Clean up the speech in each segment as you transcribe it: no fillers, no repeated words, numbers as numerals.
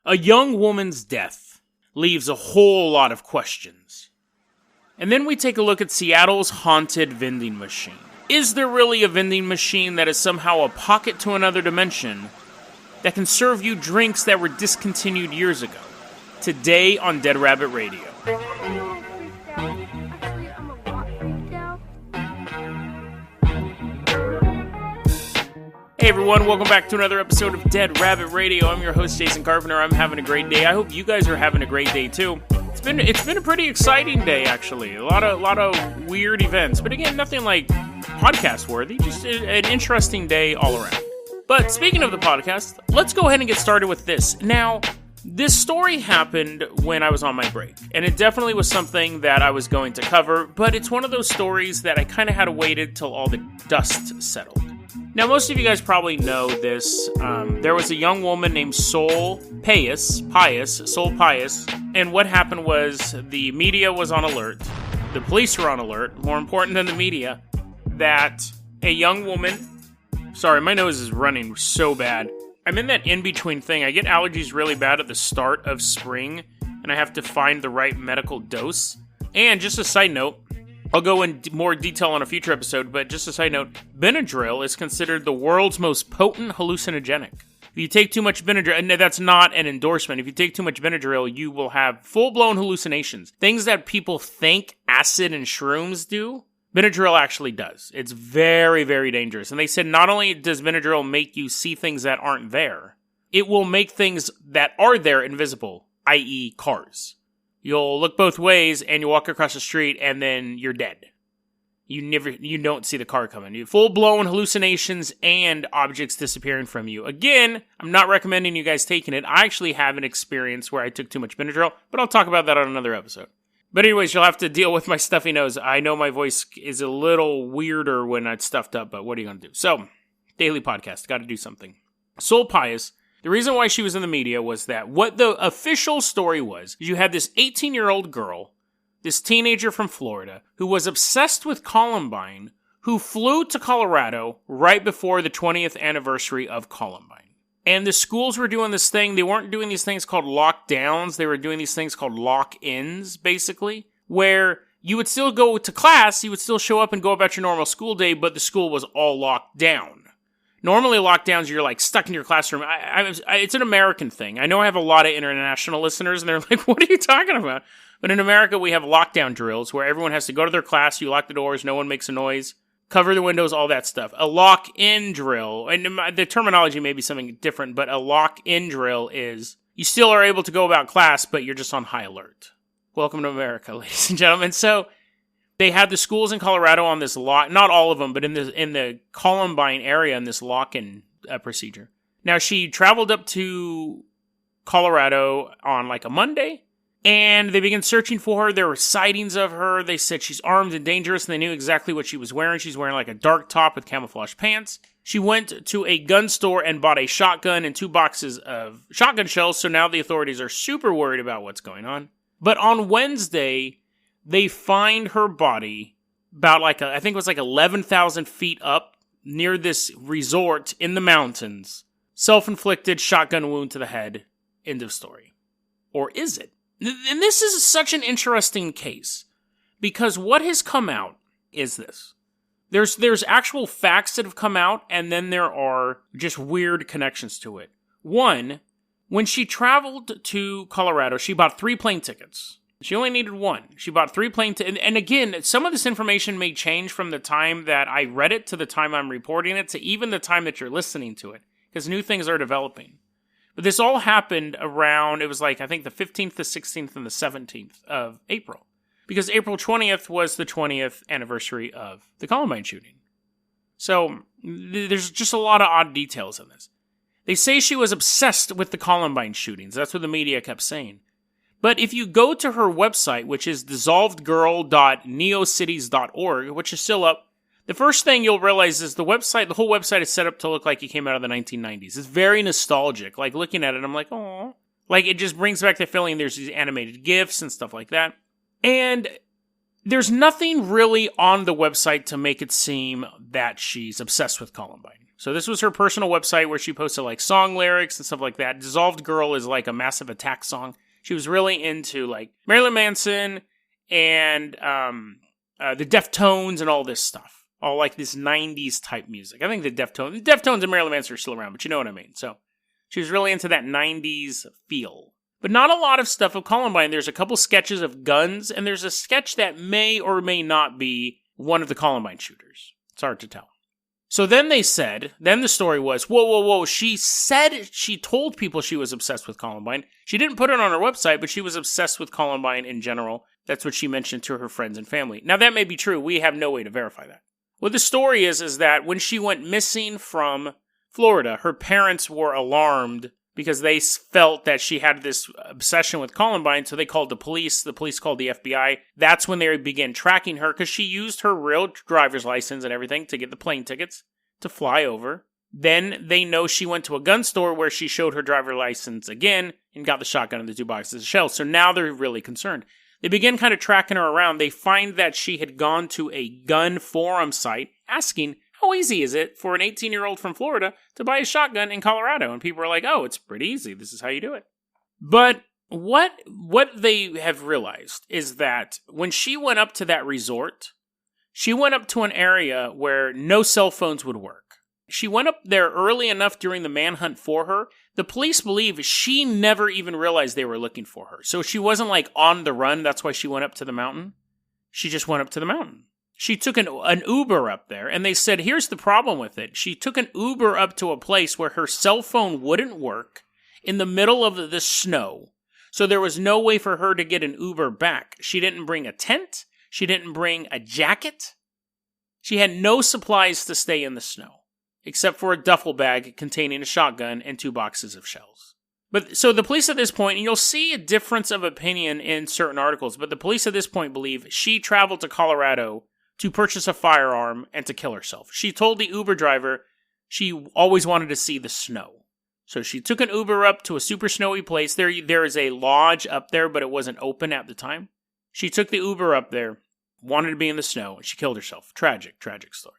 A young woman's death leaves a whole lot of questions. And then we take a look at Seattle's haunted vending machine. Is there really a vending machine that is somehow a pocket to another dimension that can serve you drinks that were discontinued years ago? Today on Dead Rabbit Radio. Hey everyone, welcome back to another episode of Dead Rabbit Radio. I'm your host, Jason Carpenter. I'm having a great day. I hope you guys are having a great day too. It's been a pretty exciting day, actually. A lot of weird events, but again, nothing like podcast worthy. Just an interesting day all around. But speaking of the podcast, let's go ahead and get started with this. Now, this story happened when I was on my break, and it definitely was something that I was going to cover, but it's one of those stories that I kind of had to wait until all the dust settled. Now, most of you guys probably know this. There was a young woman named Sol Pais, and what happened was the media was on alert, the police were on alert, more important than the media, that a young woman... Sorry, my nose is running so bad. I'm in that in-between thing. I get allergies really bad at the start of spring, and I have to find the right medical dose. And just a side note, I'll go in more detail on a future episode, but just a side note, Benadryl is considered the world's most potent hallucinogenic. If you take too much Benadryl, and that's not an endorsement, if you take too much Benadryl, you will have full-blown hallucinations. Things that people think acid and shrooms do, Benadryl actually does. It's very, very dangerous. And they said not only does Benadryl make you see things that aren't there, it will make things that are there invisible, i.e. cars. You'll look both ways, and you walk across the street, and then you're dead. You don't see the car coming. You full-blown hallucinations and objects disappearing from you. Again, I'm not recommending you guys taking it. I actually have an experience where I took too much Benadryl, but I'll talk about that on another episode. But anyways, you'll have to deal with my stuffy nose. I know my voice is a little weirder when it's stuffed up, but what are you going to do? So, daily podcast. Got to do something. Sol Pais. The reason why she was in the media was that what the official story was, you had this 18-year-old girl, this teenager from Florida, who was obsessed with Columbine, who flew to Colorado right before the 20th anniversary of Columbine. And the schools were doing this thing, they weren't doing these things called lockdowns, they were doing these things called lock-ins, basically, where you would still go to class, you would still show up and go about your normal school day, but the school was all locked down. Normally, lockdowns, you're like stuck in your classroom. It's an American thing. I know I have a lot of international listeners, and they're like, what are you talking about? But in America, we have lockdown drills where everyone has to go to their class, you lock the doors, no one makes a noise, cover the windows, all that stuff. A lock-in drill, and the terminology may be something different, but a lock-in drill is you still are able to go about class, but you're just on high alert. Welcome to America, ladies and gentlemen. So they had the schools in Colorado on this lock, not all of them, but in the Columbine area in this lock-in procedure. Now, she traveled up to Colorado on like a Monday, and they began searching for her. There were sightings of her. They said she's armed and dangerous, and they knew exactly what she was wearing. She's wearing like a dark top with camouflage pants. She went to a gun store and bought a shotgun and 2 boxes of shotgun shells, so now the authorities are super worried about what's going on. But on Wednesday, they find her body about I think it was like 11,000 feet up near this resort in the mountains. Self-inflicted shotgun wound to the head. End of story. Or is it? And this is such an interesting case because what has come out is this. There's actual facts that have come out, and then there are just weird connections to it. One, when she traveled to Colorado, she bought 3 plane tickets. She only needed 1. She bought 3 plane tickets. And again, some of this information may change from the time that I read it to the time I'm reporting it to even the time that you're listening to it, because new things are developing. But this all happened around, it was like, I think the 15th, the 16th, and the 17th of April. Because April 20th was the 20th anniversary of the Columbine shooting. So, there's just a lot of odd details in this. They say she was obsessed with the Columbine shootings. That's what the media kept saying. But if you go to her website, which is dissolvedgirl.neocities.org, which is still up, the first thing you'll realize is the whole website is set up to look like it came out of the 1990s. It's very nostalgic. Like, looking at it, I'm like, oh. Like, it just brings back the feeling there's these animated GIFs and stuff like that. And there's nothing really on the website to make it seem that she's obsessed with Columbine. So this was her personal website where she posted like song lyrics and stuff like that. Dissolved Girl is like a Massive Attack song. She was really into like Marilyn Manson and the Deftones and all this stuff. All like this 90s type music. I think the Deftones and Marilyn Manson are still around, but you know what I mean. So she was really into that 90s feel. But not a lot of stuff of Columbine. There's a couple sketches of guns, and there's a sketch that may or may not be one of the Columbine shooters. It's hard to tell. So then the story was, whoa. She told people she was obsessed with Columbine. She didn't put it on her website, but she was obsessed with Columbine in general. That's what she mentioned to her friends and family. Now, that may be true. We have no way to verify that. What the story is that when she went missing from Florida, her parents were alarmed because they felt that she had this obsession with Columbine, so they called the police. The police called the FBI. That's when they began tracking her, because she used her real driver's license and everything to get the plane tickets to fly over. Then they know she went to a gun store where she showed her driver's license again and got the shotgun and the 2 boxes of shells. So now they're really concerned. They begin kind of tracking her around. They find that she had gone to a gun forum site asking, how easy is it for an 18-year-old from Florida to buy a shotgun in Colorado? And people are like, oh, it's pretty easy. This is how you do it. But what they have realized is that when she went up to that resort, she went up to an area where no cell phones would work. She went up there early enough during the manhunt for her. The police believe she never even realized they were looking for her. So she wasn't like on the run. That's why she went up to the mountain. She just went up to the mountain. She took an Uber up there, and they said, here's the problem with it. She took an Uber up to a place where her cell phone wouldn't work in the middle of the snow. So there was no way for her to get an Uber back. She didn't bring a tent. She didn't bring a jacket. She had no supplies to stay in the snow, except for a duffel bag containing a shotgun and 2 boxes of shells. But so the police at this point, and you'll see a difference of opinion in certain articles, but the police at this point believe she traveled to Colorado to purchase a firearm and to kill herself. She told the Uber driver she always wanted to see the snow. So she took an Uber up to a super snowy place. There is a lodge up there, but it wasn't open at the time. She took the Uber up there, wanted to be in the snow, and she killed herself. Tragic story.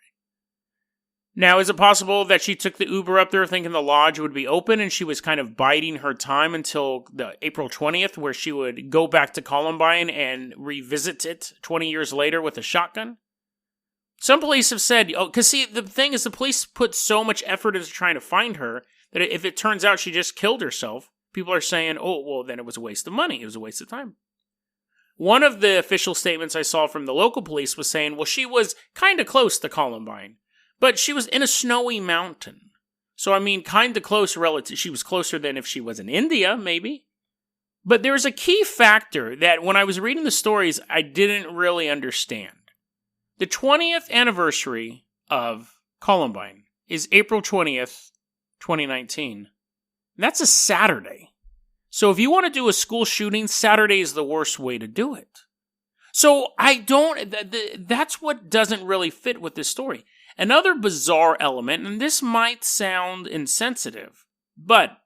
Now, is it possible that she took the Uber up there thinking the lodge would be open and she was kind of biding her time until the April 20th, where she would go back to Columbine and revisit it 20 years later with a shotgun? Some police have said, because see, the thing is the police put so much effort into trying to find her that if it turns out she just killed herself, people are saying, oh, well, then it was a waste of money. It was a waste of time. One of the official statements I saw from the local police was saying, well, she was kind of close to Columbine, but she was in a snowy mountain. So, I mean, kind of close relative. She was closer than if she was in India, maybe. But there's a key factor that when I was reading the stories, I didn't really understand. The 20th anniversary of Columbine is April 20th, 2019. That's a Saturday. So if you want to do a school shooting, Saturday is the worst way to do it. So that's what doesn't really fit with this story. Another bizarre element, and this might sound insensitive, but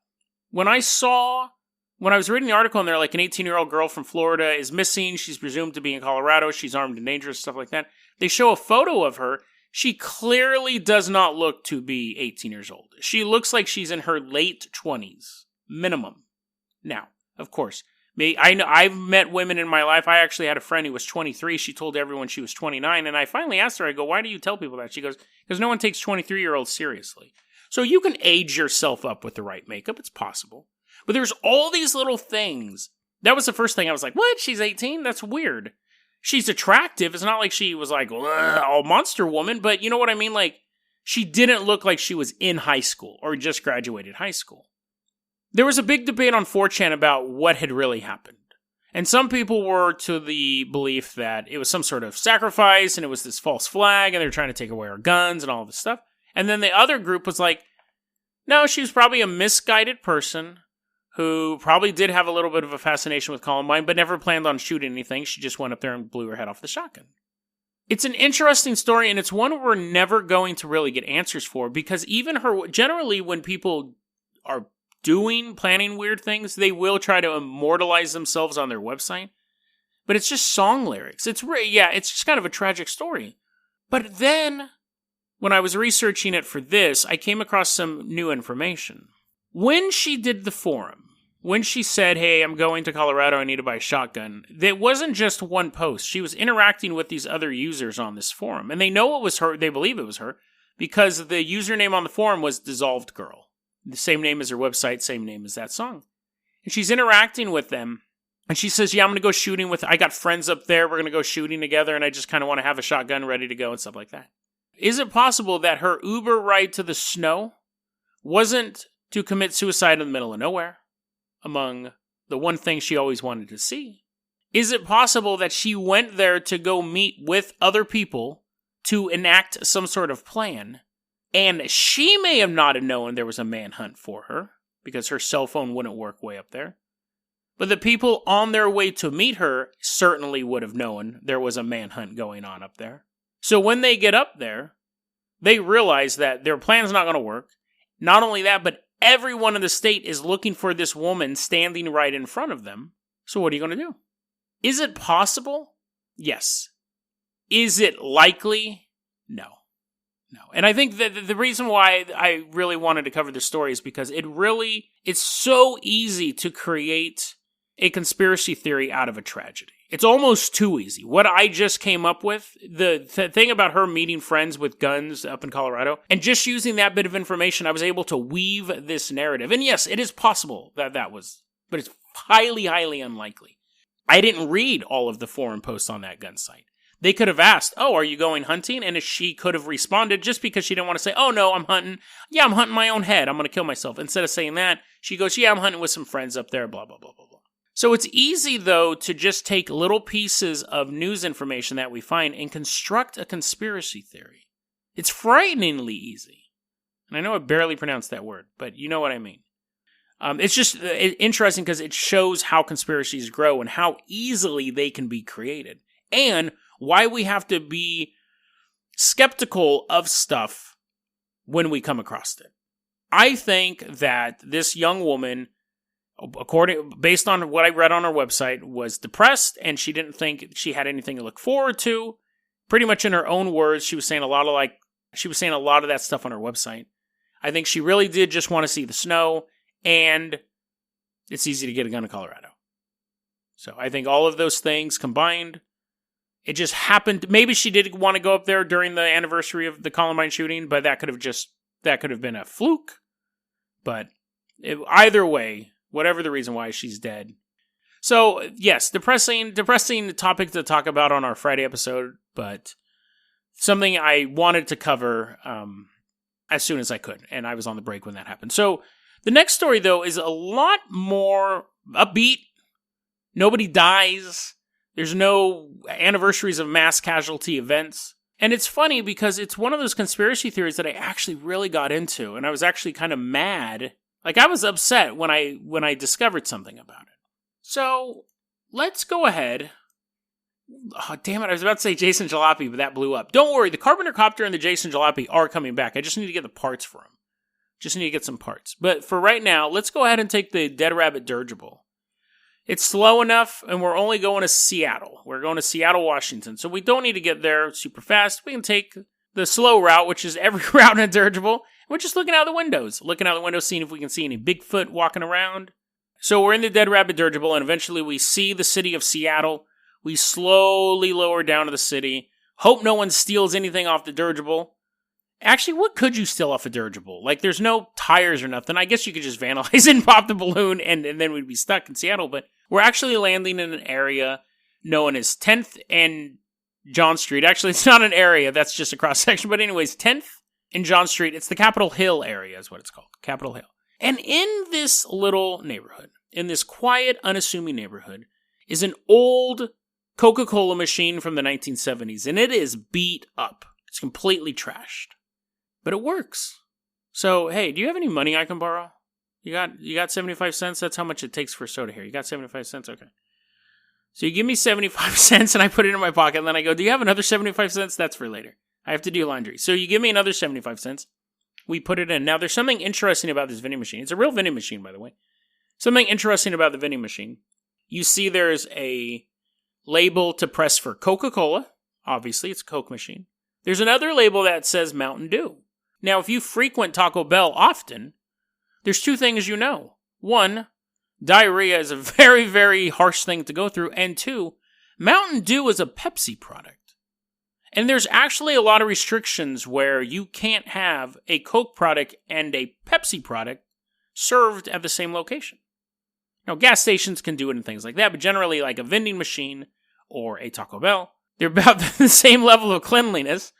when I was reading the article and they're like an 18-year-old girl from Florida is missing, she's presumed to be in Colorado, she's armed and dangerous, stuff like that. They show a photo of her. She clearly does not look to be 18 years old. She looks like she's in her late 20s, minimum. Now, of course, I've met women in my life. I actually had a friend who was 23. She told everyone she was 29. And I finally asked her, I go, why do you tell people that? She goes, because no one takes 23-year-olds seriously. So you can age yourself up with the right makeup. It's possible. But there's all these little things. That was the first thing I was like, what? She's 18? That's weird. She's attractive. It's not like she was like, a monster woman. But you know what I mean? Like, she didn't look like she was in high school or just graduated high school. There was a big debate on 4chan about what had really happened. And some people were to the belief that it was some sort of sacrifice and it was this false flag and they were trying to take away our guns and all this stuff. And then the other group was like, no, she was probably a misguided person who probably did have a little bit of a fascination with Columbine, but never planned on shooting anything. She just went up there and blew her head off the shotgun. It's an interesting story, and it's one we're never going to really get answers for, because even generally when people are planning weird things, they will try to immortalize themselves on their website. But it's just song lyrics. It's just kind of a tragic story. But then, when I was researching it for this, I came across some new information. When she did the forum, when she said, hey, I'm going to Colorado, I need to buy a shotgun, it wasn't just one post. She was interacting with these other users on this forum. And they know it was her, they believe it was her, because the username on the forum was Dissolved Girl. The same name as her website, same name as that song. And she's interacting with them. And she says, yeah, I'm going to go shooting with, I got friends up there, we're going to go shooting together, and I just kind of want to have a shotgun ready to go and stuff like that. Is it possible that her Uber ride to the snow wasn't to commit suicide in the middle of nowhere, among the one thing she always wanted to see? Is it possible that she went there to go meet with other people to enact some sort of plan, and she may have not have known there was a manhunt for her, because her cell phone wouldn't work way up there? But the people on their way to meet her certainly would have known there was a manhunt going on up there. So when they get up there, they realize that their plan's not going to work. Not only that, but everyone in the state is looking for this woman standing right in front of them. So what are you going to do? Is it possible? Yes. Is it likely? No. No. And I think that the reason why I really wanted to cover this story is because it's so easy to create a conspiracy theory out of a tragedy. It's almost too easy. What I just came up with, the thing about her meeting friends with guns up in Colorado, and just using that bit of information, I was able to weave this narrative. And yes, it is possible that was, but it's highly, highly unlikely. I didn't read all of the forum posts on that gun site. They could have asked, oh, are you going hunting? And she could have responded just because she didn't want to say, oh, no, I'm hunting. Yeah, I'm hunting my own head. I'm going to kill myself. Instead of saying that, she goes, yeah, I'm hunting with some friends up there, blah, blah, blah, blah, blah. So it's easy, though, to just take little pieces of news information that we find and construct a conspiracy theory. It's frighteningly easy. And I know I barely pronounced that word, but you know what I mean. It's just interesting because it shows how conspiracies grow and how easily they can be created. And why we have to be skeptical of stuff when we come across it. I think that this young woman, based on what I read on her website, was depressed, and she didn't think she had anything to look forward to. Pretty much in her own words, she was saying a lot of that stuff on her website. I think she really did just want to see the snow, and it's easy to get a gun in Colorado. So I think all of those things combined, it just happened. Maybe she did want to go up there during the anniversary of the Columbine shooting, but that could have been a fluke. But either way, whatever the reason why, she's dead. So, yes, depressing topic to talk about on our Friday episode, but something I wanted to cover as soon as I could, and I was on the break when that happened. So, the next story, though, is a lot more upbeat. Nobody dies. There's no anniversaries of mass casualty events. And it's funny because it's one of those conspiracy theories that I actually really got into, and I was actually kind of mad. Like, I was upset when I discovered something about it. So, let's go ahead. Oh, damn it, I was about to say Jason Jalopy, but that blew up. Don't worry, the Carpenter Copter and the Jason Jalopy are coming back. I just need to get the parts for them. Just need to get some parts. But for right now, let's go ahead and take the Dead Rabbit dirigible. It's slow enough, and we're only going to Seattle. We're going to Seattle, Washington. So we don't need to get there super fast. We can take the slow route, which is every route in a dirigible. We're just looking out the windows. Seeing if we can see any Bigfoot walking around. So we're in the Dead Rabbit dirigible, and eventually we see the city of Seattle. We slowly lower down to the city. Hope no one steals anything off the dirigible. Actually, what could you steal off a dirigible? Like, there's no tires or nothing. I guess you could just vandalize and pop the balloon, and then we'd be stuck in Seattle. But we're actually landing in an area known as 10th and John Street. Actually, it's not an area. That's just a cross-section. But anyways, 10th and John Street. It's the Capitol Hill area is what it's called. Capitol Hill. And in this little neighborhood, in this quiet, unassuming neighborhood, is an old Coca-Cola machine from the 1970s. And it is beat up. It's completely trashed. But it works. So, hey, do you have any money I can borrow? You got 75 cents? That's how much it takes for soda here. You got 75 cents? Okay. So you give me 75 cents and I put it in my pocket, and then I go, do you have another 75 cents? That's for later. I have to do laundry. So you give me another 75 cents. We put it in. Now, there's something interesting about this vending machine. It's a real vending machine, by the way. Something interesting about the vending machine. You see there's a label to press for Coca-Cola. Obviously, it's a Coke machine. There's another label that says Mountain Dew. Now, if you frequent Taco Bell often, there's two things you know. One, diarrhea is a very, very harsh thing to go through. And two, Mountain Dew is a Pepsi product. And there's actually a lot of restrictions where you can't have a Coke product and a Pepsi product served at the same location. Now, gas stations can do it and things like that, but generally, like a vending machine or a Taco Bell, they're about the same level of cleanliness.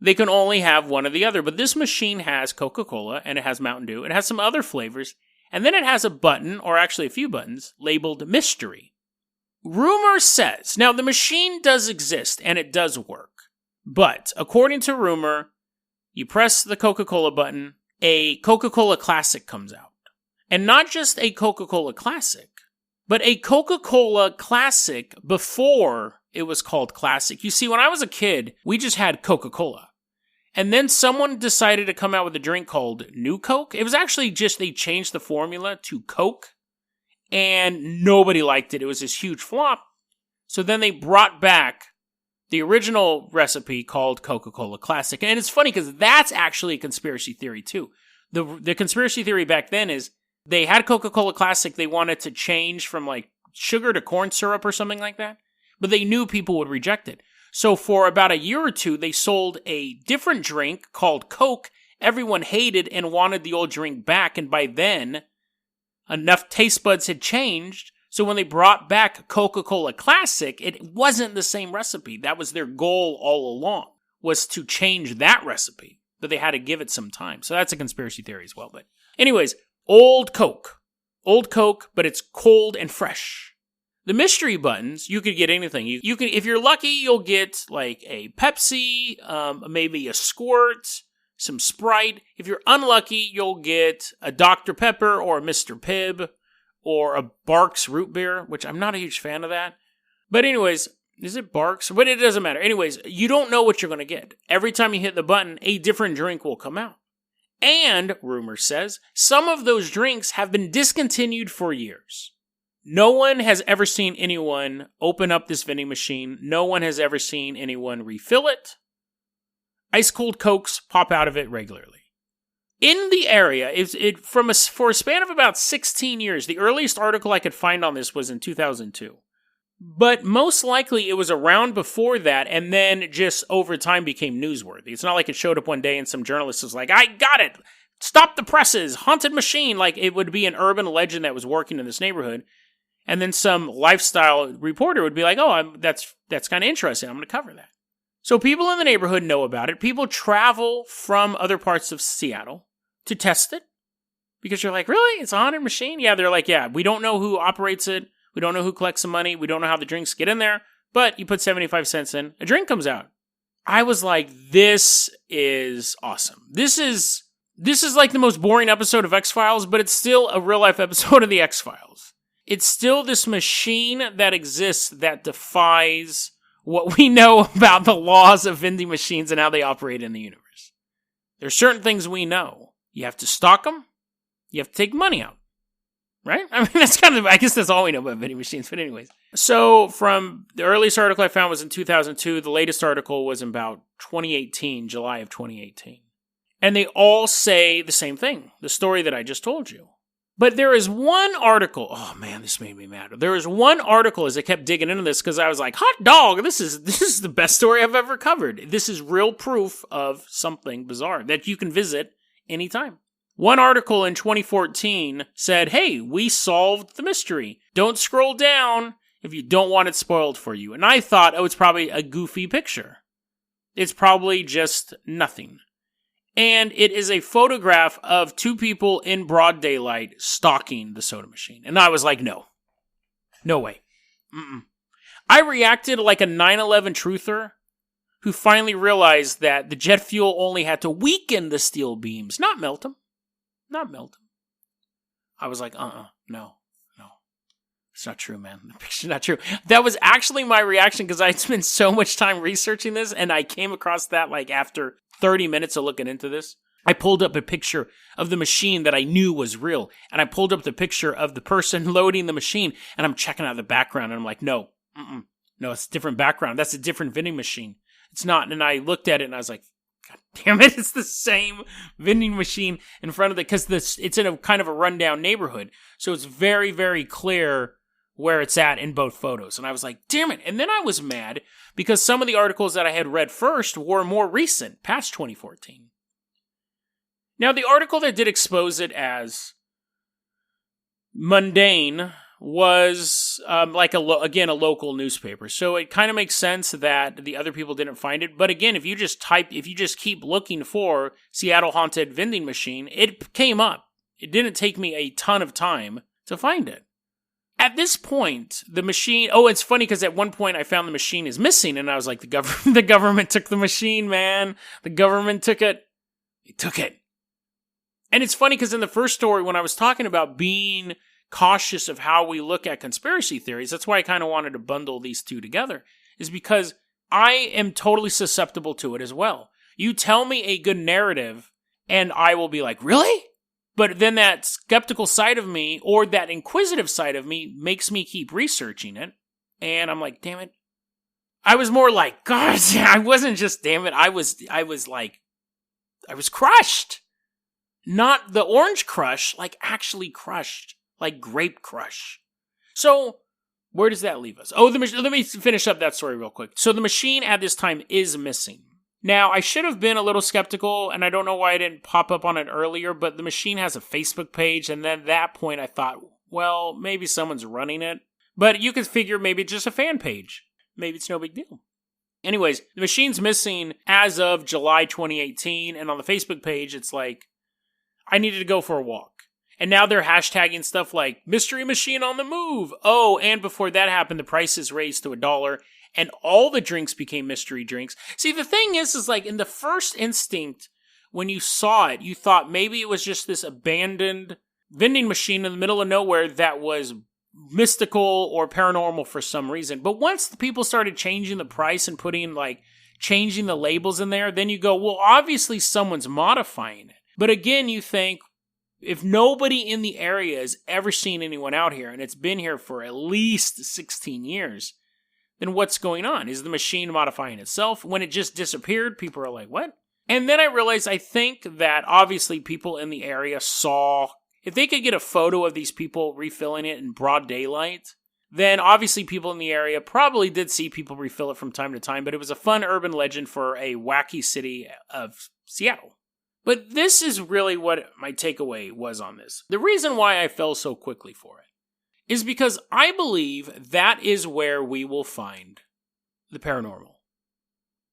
They can only have one or the other. But this machine has Coca-Cola and it has Mountain Dew. It has some other flavors. And then it has a button, or actually a few buttons, labeled Mystery. Rumor says, now the machine does exist and it does work. But according to rumor, you press the Coca-Cola button, a Coca-Cola Classic comes out. And not just a Coca-Cola Classic, but a Coca-Cola Classic before it was called Classic. You see, when I was a kid, we just had Coca-Cola. And then someone decided to come out with a drink called New Coke. It was actually just they changed the formula to Coke. And nobody liked it. It was this huge flop. So then they brought back the original recipe called Coca-Cola Classic. And it's funny because that's actually a conspiracy theory too. The conspiracy theory back then is they had Coca-Cola Classic. They wanted to change from like sugar to corn syrup or something like that. But they knew people would reject it. So for about a year or two, they sold a different drink called Coke. Everyone hated and wanted the old drink back. And by then, enough taste buds had changed. So when they brought back Coca-Cola Classic, it wasn't the same recipe. That was their goal all along, was to change that recipe. But they had to give it some time. So that's a conspiracy theory as well. But anyways, old Coke, but it's cold and fresh. The mystery buttons, you could get anything. You can, if you're lucky, you'll get like a Pepsi, maybe a Squirt, some Sprite. If you're unlucky, you'll get a Dr. Pepper or a Mr. Pibb or a Barks root beer, which I'm not a huge fan of that. But anyways, is it Barks? But it doesn't matter. Anyways, you don't know what you're going to get. Every time you hit the button, a different drink will come out. And, rumor says, some of those drinks have been discontinued for years. No one has ever seen anyone open up this vending machine. No one has ever seen anyone refill it. Ice cold Cokes pop out of it regularly. In the area, for a span of about 16 years, the earliest article I could find on this was in 2002. But most likely it was around before that and then just over time became newsworthy. It's not like it showed up one day and some journalist was like, I got it! Stop the presses! Haunted machine! Like it would be an urban legend that was working in this neighborhood. And then some lifestyle reporter would be like, oh, that's kind of interesting. I'm going to cover that. So people in the neighborhood know about it. People travel from other parts of Seattle to test it. Because you're like, really? It's a haunted machine? Yeah, they're like, yeah, we don't know who operates it. We don't know who collects the money. We don't know how the drinks get in there. But you put 75 cents in, a drink comes out. I was like, this is awesome. This is like the most boring episode of X-Files, but it's still a real-life episode of the X-Files. It's still this machine that exists that defies what we know about the laws of vending machines and how they operate in the universe. There's certain things we know. You have to stock them. You have to take money out. Right? I mean, that's I guess that's all we know about vending machines. But anyways. So from the earliest article I found was in 2002. The latest article was in about 2018, July of 2018. And they all say the same thing. The story that I just told you. But there is one article, oh man, this made me mad. There is one article as I kept digging into this because I was like, hot dog, this is the best story I've ever covered. This is real proof of something bizarre that you can visit anytime. One article in 2014 said, hey, we solved the mystery. Don't scroll down if you don't want it spoiled for you. And I thought, oh, it's probably a goofy picture. It's probably just nothing. And it is a photograph of two people in broad daylight stalking the soda machine. And I was like, no. No way. I reacted like a 9/11 truther who finally realized that the jet fuel only had to weaken the steel beams, not melt them. Not melt them. I was like, no. It's not true, man. The picture's not true. That was actually my reaction because I spent so much time researching this and I came across that like after 30 minutes of looking into this. I pulled up a picture of the machine that I knew was real. And I pulled up the picture of the person loading the machine and I'm checking out the background and I'm like, no, it's a different background. That's a different vending machine. It's not. And I looked at it and I was like, God damn it, it's the same vending machine in front of because it's in a kind of a rundown neighborhood. So it's very, very clear where it's at in both photos. And I was like, damn it. And then I was mad because some of the articles that I had read first were more recent, past 2014. Now, the article that did expose it as mundane was like a local newspaper. So it kind of makes sense that the other people didn't find it. But again, if you just keep looking for Seattle Haunted Vending Machine, it came up. It didn't take me a ton of time to find it. At this point, the machine... Oh, it's funny because at one point I found the machine is missing, and I was like, the government took the machine, man. The government took it. They took it. And it's funny because in the first story, when I was talking about being cautious of how we look at conspiracy theories, that's why I kind of wanted to bundle these two together, is because I am totally susceptible to it as well. You tell me a good narrative, and I will be like, really? But then that skeptical side of me, or that inquisitive side of me, makes me keep researching it. And I'm like, damn it. I was more like, God, I wasn't just, damn it. I was crushed. Not the orange crush, like actually crushed. Like grape crush. So, where does that leave us? Oh, let me finish up that story real quick. So the machine at this time is missing. Now, I should have been a little skeptical, and I don't know why I didn't pop up on it earlier, but the machine has a Facebook page, and then at that point I thought, well, maybe someone's running it. But you could figure maybe it's just a fan page. Maybe it's no big deal. Anyways, the machine's missing as of July 2018, and on the Facebook page, it's like, I needed to go for a walk. And now they're hashtagging stuff like, mystery machine on the move. Oh, and before that happened, the prices raised to $1. And all the drinks became mystery drinks. See, the thing is like in the first instinct, when you saw it, you thought maybe it was just this abandoned vending machine in the middle of nowhere that was mystical or paranormal for some reason. But once the people started changing the price and changing the labels in there, then you go, well, obviously someone's modifying it. But again, you think, if nobody in the area has ever seen anyone out here, and it's been here for at least 16 years, then what's going on? Is the machine modifying itself? When it just disappeared, people are like, what? And then I realized, I think that obviously people in the area saw, if they could get a photo of these people refilling it in broad daylight, then obviously people in the area probably did see people refill it from time to time, but it was a fun urban legend for a wacky city of Seattle. But this is really what my takeaway was on this. The reason why I fell so quickly for it is because I believe that is where we will find the paranormal.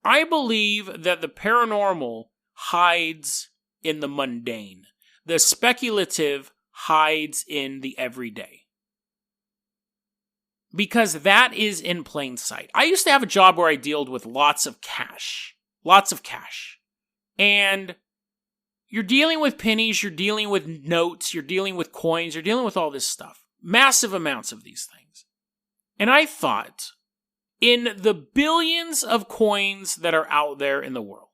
I believe that the paranormal hides in the mundane. The speculative hides in the everyday. Because that is in plain sight. I used to have a job where I dealt with lots of cash. And you're dealing with pennies, you're dealing with notes, you're dealing with coins, you're dealing with all this stuff. Massive amounts of these things. And I thought, in the billions of coins that are out there in the world,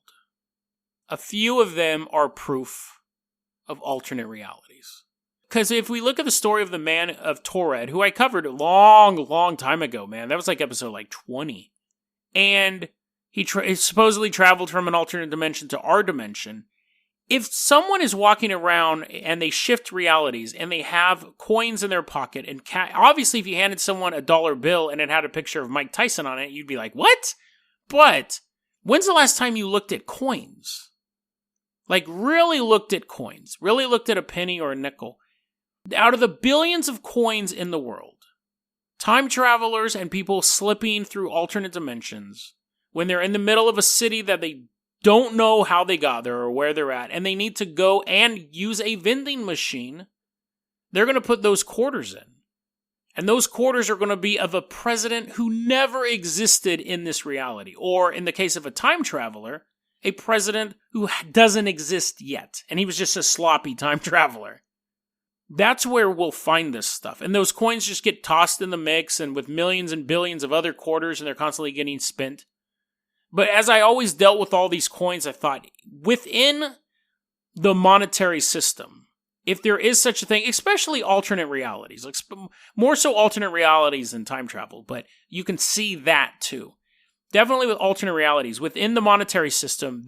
a few of them are proof of alternate realities. Because if we look at the story of the man of Torred, who I covered a long time ago, man, that was like episode 20. And he supposedly traveled from an alternate dimension to our dimension. If someone is walking around and they shift realities and they have coins in their pocket and obviously if you handed someone a dollar bill and it had a picture of Mike Tyson on it, you'd be like, what? But when's the last time you looked at coins? Like really looked at coins, really looked at a penny or a nickel. Out of the billions of coins in the world, time travelers and people slipping through alternate dimensions, when they're in the middle of a city that they don't know how they got there or where they're at, and they need to go and use a vending machine, they're going to put those quarters in. And those quarters are going to be of a president who never existed in this reality. Or in the case of a time traveler, a president who doesn't exist yet. And he was just a sloppy time traveler. That's where we'll find this stuff. And those coins just get tossed in the mix and with millions and billions of other quarters and they're constantly getting spent. But as I always dealt with all these coins, I thought, within the monetary system, if there is such a thing, especially alternate realities, like more so alternate realities than time travel, but you can see that too. Definitely with alternate realities. Within the monetary system,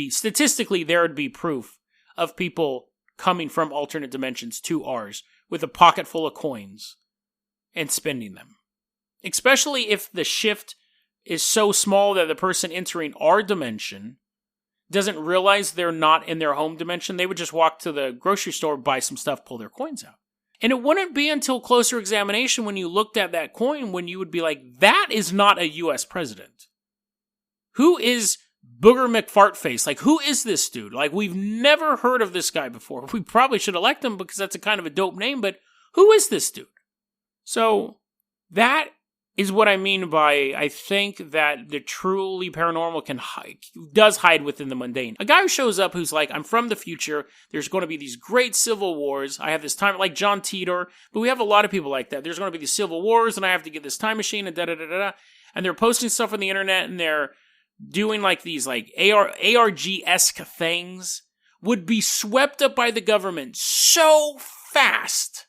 statistically, there would be proof of people coming from alternate dimensions to ours with a pocket full of coins and spending them. Especially if the shift is so small that the person entering our dimension doesn't realize they're not in their home dimension. They would just walk to the grocery store, buy some stuff, pull their coins out. And it wouldn't be until closer examination when you looked at that coin when you would be like, that is not a U.S. president. Who is Booger McFartface? Like, who is this dude? Like, we've never heard of this guy before. We probably should elect him because that's a kind of a dope name, but who is this dude? So that is what I mean by, I think that the truly paranormal does hide within the mundane. A guy who shows up who's like, I'm from the future, there's going to be these great civil wars, I have this time, like John Titor, but we have a lot of people like that. There's going to be these civil wars, and I have to get this time machine, and da-da-da-da-da. And they're posting stuff on the internet, and they're doing like these like ARG-esque things, would be swept up by the government so fast,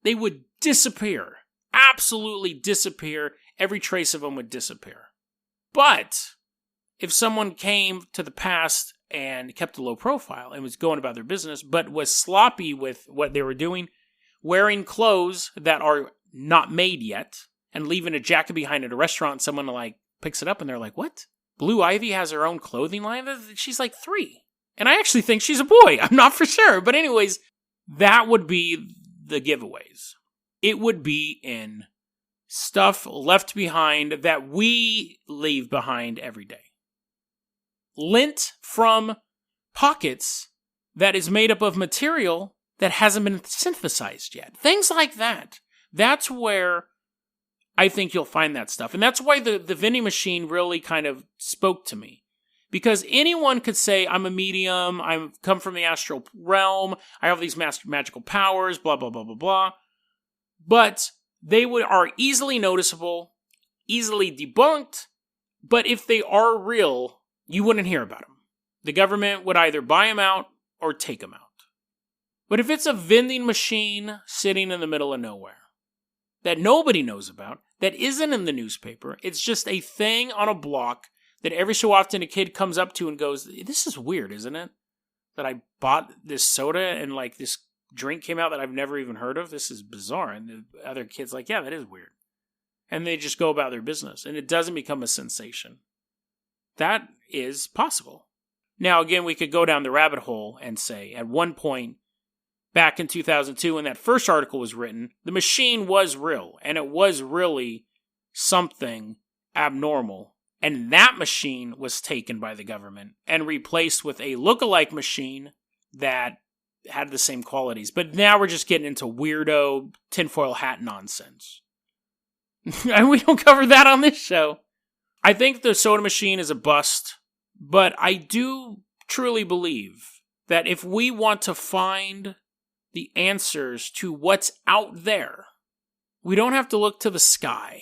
they would disappear. Absolutely disappear. Every trace of them would disappear. But if someone came to the past and kept a low profile and was going about their business, but was sloppy with what they were doing, wearing clothes that are not made yet, and leaving a jacket behind at a restaurant, someone like picks it up and they're like, what? Blue Ivy has her own clothing line? She's like 3. And I actually think she's a boy. I'm not for sure. But anyways, that would be the giveaways. It would be in stuff left behind that we leave behind every day. Lint from pockets that is made up of material that hasn't been synthesized yet. Things like that. That's where I think you'll find that stuff. And that's why the vending machine really kind of spoke to me. Because anyone could say, I'm a medium, I come from the astral realm, I have these magical powers, blah, blah, blah, blah, blah. But they are easily noticeable, easily debunked, but if they are real, you wouldn't hear about them. The government would either buy them out or take them out. But if it's a vending machine sitting in the middle of nowhere that nobody knows about, that isn't in the newspaper, it's just a thing on a block that every so often a kid comes up to and goes, this is weird, isn't it? That I bought this soda and like this drink came out that I've never even heard of. This is bizarre. And the other kid's like, yeah, that is weird. And they just go about their business. And it doesn't become a sensation. That is possible. Now, again, we could go down the rabbit hole and say, at one point, back in 2002, when that first article was written, the machine was real. And it was really something abnormal. And that machine was taken by the government and replaced with a lookalike machine that had the same qualities. But now we're just getting into weirdo tinfoil hat nonsense. And we don't cover that on this show. I think the soda machine is a bust, but I do truly believe that if we want to find the answers to what's out there, we don't have to look to the sky.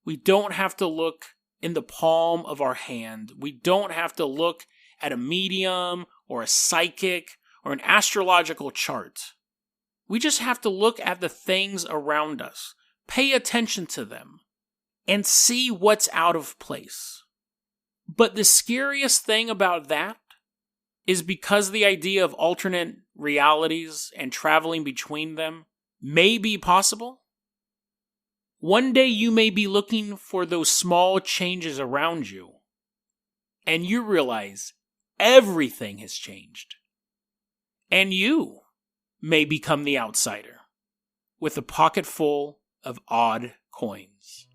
We don't have to look in the palm of our hand. We don't have to look at a medium or a psychic or an astrological chart. We just have to look at the things around us, pay attention to them, and see what's out of place. But the scariest thing about that is because the idea of alternate realities and traveling between them may be possible. One day you may be looking for those small changes around you, and you realize everything has changed. And you may become the outsider with a pocket full of odd coins.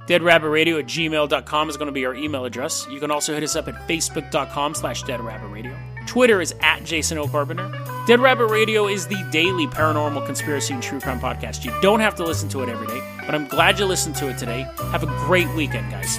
DeadRabbitRadio@gmail.com is going to be our email address. You can also hit us up at Facebook.com/DeadRabbitRadio. Twitter is @JasonO'Carpenter. Dead Rabbit Radio is the daily paranormal conspiracy and true crime podcast. You don't have to listen to it every day, but I'm glad you listened to it today. Have a great weekend, guys.